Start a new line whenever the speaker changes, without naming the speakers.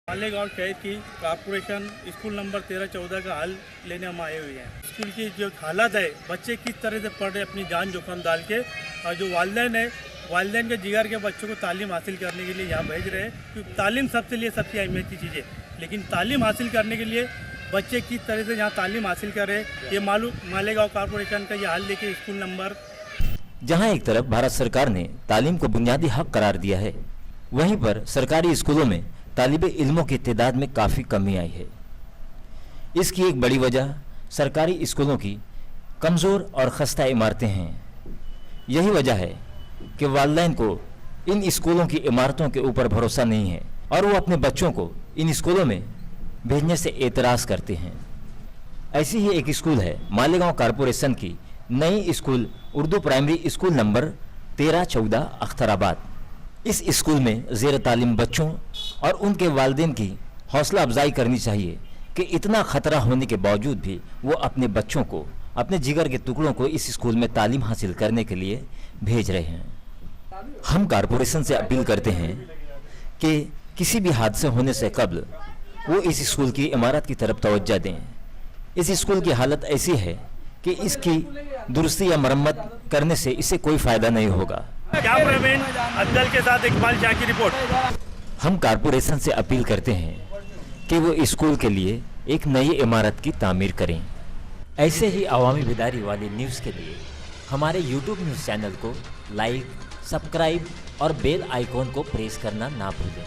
मालेगांव शहर की corporation school number 13-14 का हल लेने हम आए हुए हैं। स्कूल की जो हालत है, बच्चे किस तरह से पढ़ रहे अपनी जान जोखिम डाल के, और जो वालिदैन है, वालिदैन के जिगर के बच्चों को तालीम हासिल करने के लिए यहाँ भेज रहे हैं। क्योंकि तालीम सबसे लिए सबसे अहमियत की चीज़ है, लेकिन तालीम हासिल करने के लिए बच्चे किस तरह से यहाँ तालीम हासिल कर रहे हैं, ये मालूम मालेगांव कॉर्पोरेशन का ये हल लेके स्कूल नंबर।
जहाँ एक तरफ भारत सरकार ने तालीम को बुनियादी हक करार दिया है, वहीं पर सरकारी स्कूलों में तालिबे इल्मों की तादाद में काफ़ी कमी आई है। इसकी एक बड़ी वजह सरकारी स्कूलों की कमज़ोर और खस्ता इमारतें हैं। यही वजह है कि वालिदैन को इन स्कूलों की इमारतों के ऊपर भरोसा नहीं है और वो अपने बच्चों को इन स्कूलों में भेजने से एतराज़ करते हैं। ऐसी ही एक स्कूल है मालेगांव कॉर्पोरेशन की नई school Urdu primary school number 13-14 अख्तराबाद। इस स्कूल में ज़ेर तालीम बच्चों और उनके वालिदैन की हौसला अफजाई करनी चाहिए कि इतना ख़तरा होने के बावजूद भी वो अपने बच्चों को, अपने जिगर के टुकड़ों को इस स्कूल में तालीम हासिल करने के लिए भेज रहे हैं। हम कॉरपोरेशन से अपील करते हैं कि किसी भी हादसे होने से कबल वो इस स्कूल की इमारत की तरफ तवज्जो दें। इस स्कूल की हालत ऐसी है कि इसकी दुरुस्ती या मरम्मत करने से इससे कोई फ़ायदा नहीं होगा।
कैमरामैन अफजल के साथ इकबाल शाह की रिपोर्ट।
हम कॉरपोरेशन से अपील करते हैं कि वो स्कूल के लिए एक नई इमारत की तामीर करें। ऐसे ही अवामी बेदारी वाली न्यूज़ के लिए हमारे YouTube न्यूज़ चैनल को लाइक, सब्सक्राइब और बेल आइकॉन को प्रेस करना ना भूलें।